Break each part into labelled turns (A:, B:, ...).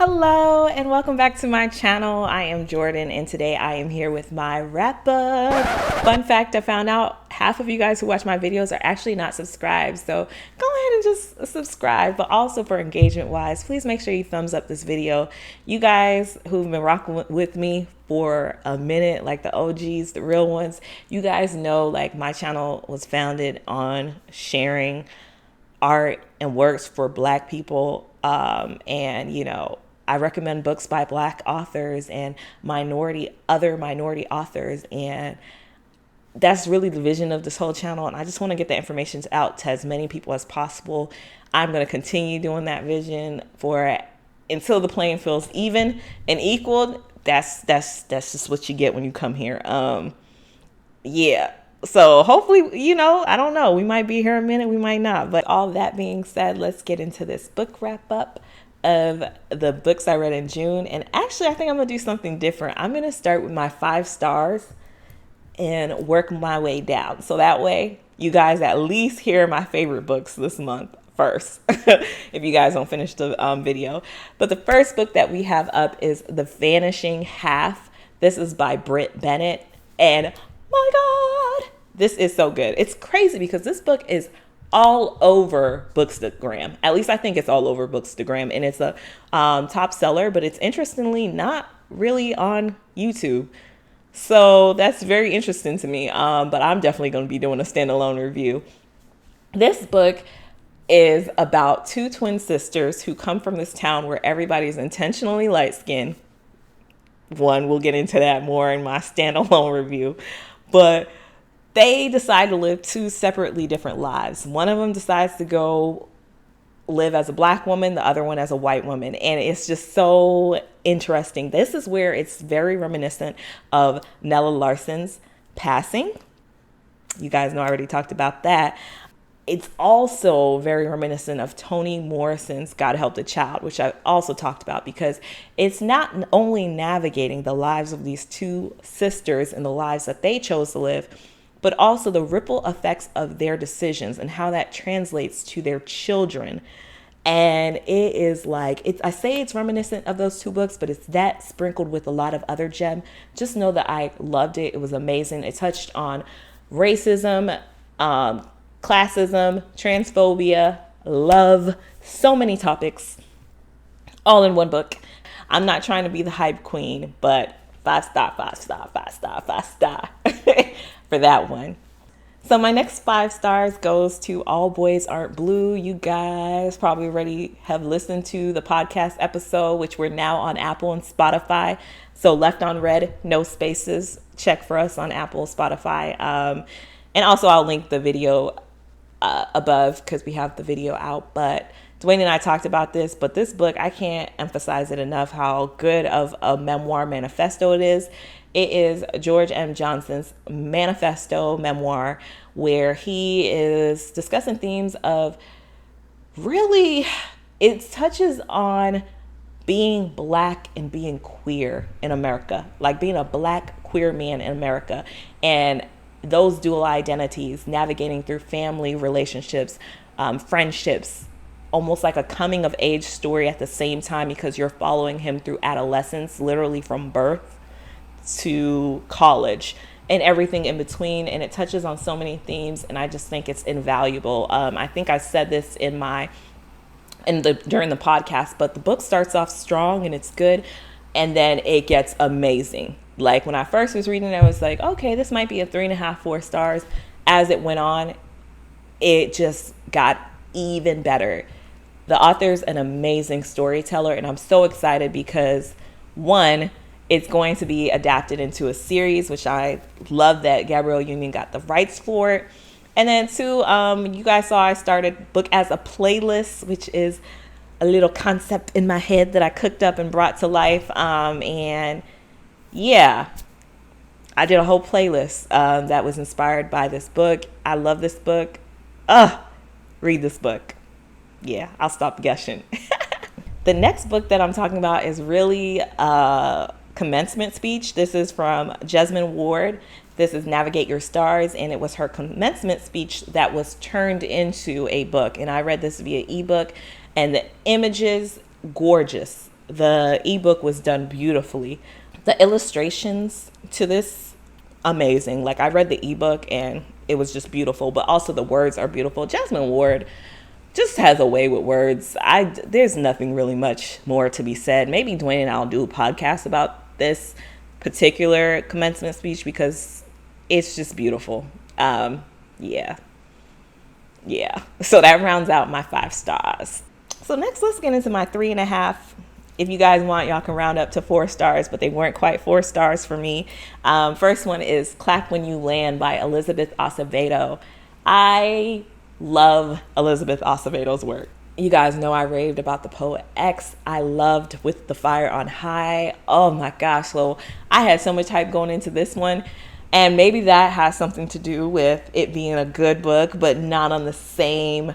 A: Hello and welcome back to my channel. I am Jordan and today I am here with my wrap up. Fun fact, I found out half of you guys who watch my videos are actually not subscribed. So go ahead and just subscribe, but also for engagement wise, please make sure you thumbs up this video. You guys who've been rocking with me for a minute, like the OGs, the real ones, you guys know like my channel was founded on sharing art and works for Black people. And you know, I recommend books by Black authors and other minority authors. And that's really the vision of this whole channel. And I just want to get the information out to as many people as possible. I'm going to continue doing that vision until the playing feels even and equal. That's just what you get when you come here. Yeah. So hopefully, you know, I don't know. We might be here a minute, we might not. But all that being said, let's get into this book wrap up of the books I read in June. And actually, I think I'm going to do something different. I'm going to start with my 5 stars and work my way down. So that way, you guys at least hear my favorite books this month first, if you guys don't finish the video. But the first book that we have up is The Vanishing Half. This is by Britt Bennett. And my God, this is so good. It's crazy because this book is all over Bookstagram. At least I think it's all over Bookstagram, and it's a top seller, but it's interestingly not really on YouTube. So that's very interesting to me. But I'm definitely going to be doing a standalone review. This book is about 2 twin sisters who come from this town where everybody's intentionally light-skinned. We'll get into that more in my standalone review. But they decide to live 2 separately different lives. One of them decides to go live as a Black woman, the other one as a white woman. And it's just so interesting. This is where it's very reminiscent of Nella Larsen's passing. You guys know I already talked about that. It's also very reminiscent of Toni Morrison's God Help the Child, which I also talked about, because it's not only navigating the lives of these 2 sisters and the lives that they chose to live, but also the ripple effects of their decisions and how that translates to their children. And it is like, I say it's reminiscent of those 2 books, but it's that sprinkled with a lot of other gem. Just know that I loved it. It was amazing. It touched on racism, classism, transphobia, love, so many topics, all in one book. I'm not trying to be the hype queen, but 5 star for that one. So my next 5 stars goes to All Boys Aren't Blue. You guys probably already have listened to the podcast episode, which we're now on Apple and Spotify. So Left on Red, no spaces. Check for us on Apple, Spotify. And also I'll link the video above because we have the video out. But Dwayne and I talked about this, but this book, I can't emphasize it enough how good of a memoir manifesto it is. It is George M. Johnson's manifesto memoir, where he is discussing themes of really, it touches on being Black and being queer in America, like being a Black queer man in America, and those dual identities, navigating through family relationships, friendships, almost like a coming of age story at the same time, because you're following him through adolescence, literally from birth to college and everything in between. And it touches on so many themes, and I just think it's invaluable. I think I said this during the podcast, but the book starts off strong and it's good, and then it gets amazing. Like when I first was reading it, I was like, okay, this might be a 3.5, 4 stars. As it went on, it just got even better. The author's an amazing storyteller, and I'm so excited because 1, it's going to be adapted into a series, which I love that Gabrielle Union got the rights for it. And then 2, you guys saw I started Book as a Playlist, which is a little concept in my head that I cooked up and brought to life. And yeah, I did a whole playlist that was inspired by this book. I love this book. Read this book. Yeah, I'll stop gushing. The next book that I'm talking about is really a commencement speech. This is from Jesmyn Ward. This is Navigate Your Stars, and it was her commencement speech that was turned into a book. And I read this via ebook, and the images, gorgeous. the ebook was done beautifully. The illustrations to this, amazing. Like, I read the ebook and it was just beautiful, but also the words are beautiful. Jasmine Ward just has a way with words. There's nothing really much more to be said. Maybe Dwayne and I'll do a podcast about this particular commencement speech because it's just beautiful. Yeah. So that rounds out my 5 stars. So next, let's get into my 3.5. If you guys want, y'all can round up to 4 stars, but they weren't quite 4 stars for me. First one is Clap When You Land by Elizabeth Acevedo. I love Elizabeth Acevedo's work. You guys know I raved about the Poet X. I loved With the Fire on High. Oh my gosh. So I had so much hype going into this one. And maybe that has something to do with it being a good book, but not on the same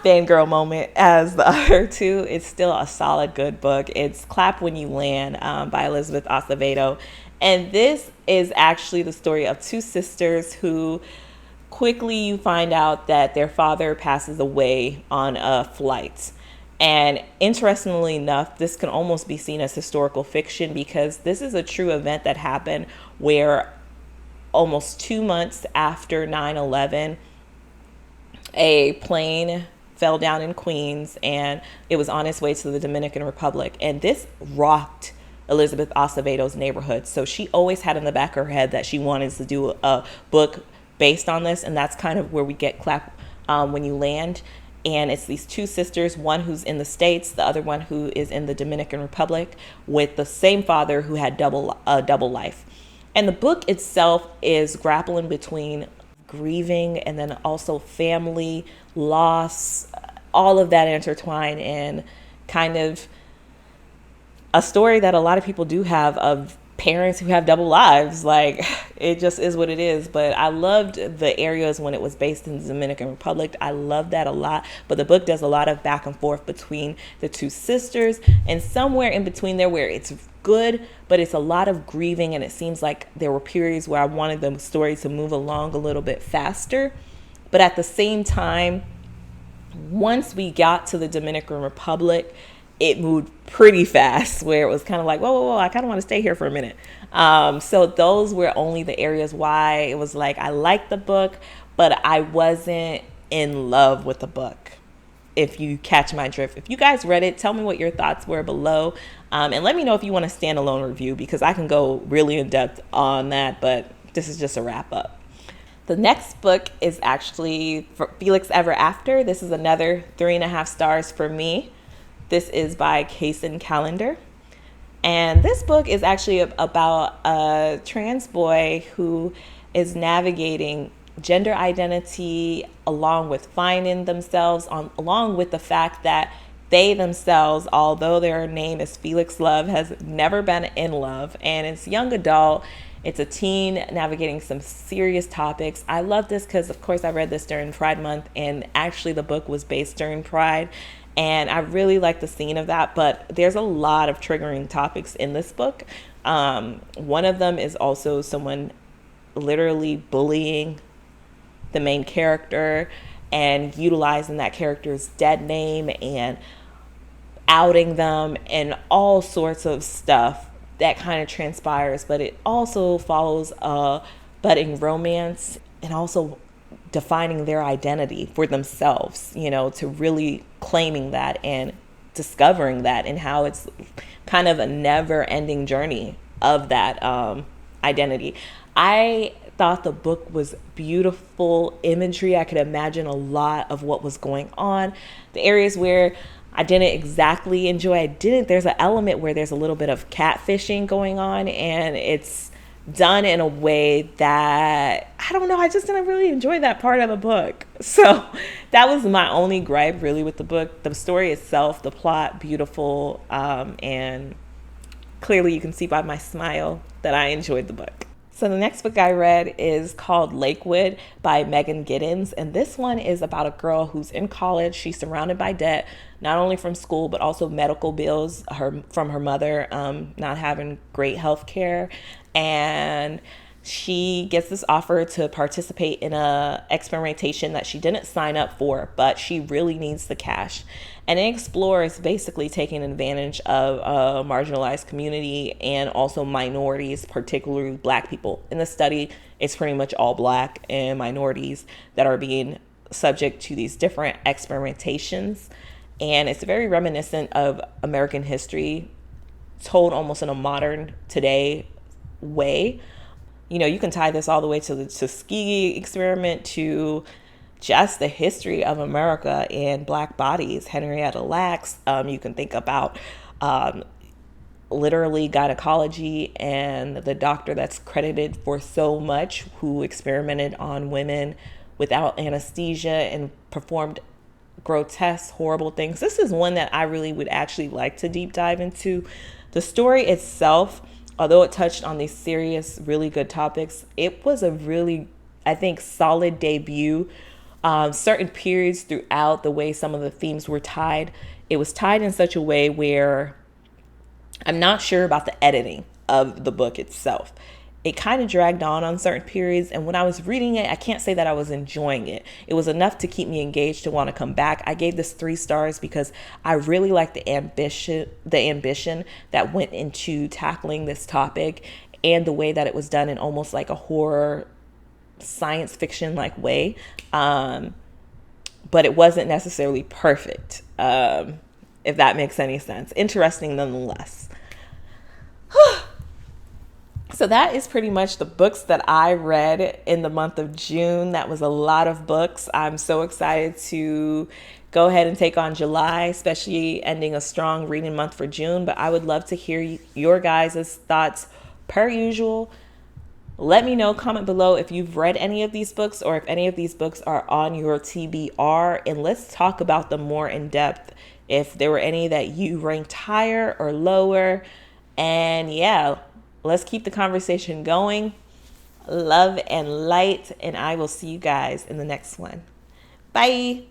A: fangirl moment as the other two. It's still a solid, good book. It's Clap When You Land by Elizabeth Acevedo. And this is actually the story of 2 sisters who quickly you find out that their father passes away on a flight. And interestingly enough, this can almost be seen as historical fiction because this is a true event that happened where almost 2 months after 9/11, a plane fell down in Queens and it was on its way to the Dominican Republic. And this rocked Elizabeth Acevedo's neighborhood. So she always had in the back of her head that she wanted to do a book based on this. And that's kind of where we get Clap When You Land. And it's these 2 sisters, one who's in the States, the other one who is in the Dominican Republic, with the same father who had double life. And the book itself is grappling between grieving and then also family, loss, all of that intertwined, and kind of a story that a lot of people do have of parents who have double lives. Like, it just is what it is. But I loved the areas when it was based in the Dominican Republic. I love that a lot. But the book does a lot of back and forth between the 2 sisters, and somewhere in between there where it's good, but it's a lot of grieving. And it seems like there were periods where I wanted the story to move along a little bit faster. But at the same time, once we got to the Dominican Republic, it moved pretty fast, where it was kind of like, whoa, I kind of want to stay here for a minute. So those were only the areas why it was like, I liked the book, but I wasn't in love with the book, if you catch my drift. If you guys read it, tell me what your thoughts were below. And let me know if you want a standalone review, because I can go really in depth on that, but this is just a wrap up. The next book is actually Felix Ever After. This is another 3.5 stars for me. This is by Kason Calendar. And this book is actually about a trans boy who is navigating gender identity along with finding themselves, along with the fact that they themselves, although their name is Felix Love, has never been in love. And it's young adult. It's a teen navigating some serious topics. I love this because, of course, I read this during Pride Month, and actually the book was based during Pride. And I really like the scene of that, but there's a lot of triggering topics in this book. One of them is also someone literally bullying the main character and utilizing that character's dead name and outing them and all sorts of stuff that kind of transpires. But it also follows a budding romance and also defining their identity for themselves, to really claiming that and discovering that, and how it's kind of a never-ending journey of that identity. I thought the book was beautiful imagery. I could imagine a lot of what was going on. The areas where I didn't exactly enjoy, there's an element where there's a little bit of catfishing going on, and it's done in a way that, I don't know, I just didn't really enjoy that part of the book. So that was my only gripe really with the book. The story itself, the plot, beautiful, and clearly you can see by my smile that I enjoyed the book. So the next book I read is called Lakewood by Megan Giddens. And this one is about a girl who's in college. She's surrounded by debt, not only from school, but also medical bills from her mother not having great health care. And she gets this offer to participate in a experimentation that she didn't sign up for, but she really needs the cash. And it explores basically taking advantage of a marginalized community and also minorities, particularly Black people. In the study, it's pretty much all Black and minorities that are being subject to these different experimentations. And it's very reminiscent of American history, told almost in a modern today way. You know, you can tie this all the way to the Tuskegee experiment, to just the history of America and Black bodies, Henrietta Lacks. You can think about literally gynecology and the doctor that's credited for so much, who experimented on women without anesthesia and performed grotesque, horrible things. This is one that I really would actually like to deep dive into. The story itself, although it touched on these serious, really good topics, it was a really, I think, solid debut. Certain periods throughout, the way some of the themes were tied, it was tied in such a way where I'm not sure about the editing of the book itself. It kind of dragged on certain periods, and when I was reading it, I can't say that I was enjoying it. It was enough to keep me engaged to want to come back. I gave this 3 stars because I really liked the ambition that went into tackling this topic, and the way that it was done in almost like a horror science fiction like way. But it wasn't necessarily perfect, if that makes any sense. Interesting nonetheless. So that is pretty much the books that I read in the month of June. That was a lot of books. I'm so excited to go ahead and take on July, especially ending a strong reading month for June. But I would love to hear your guys' thoughts per usual. Let me know, comment below if you've read any of these books or if any of these books are on your TBR, and let's talk about them more in depth. If there were any that you ranked higher or lower. And yeah, let's keep the conversation going. Love and light, and I will see you guys in the next one. Bye.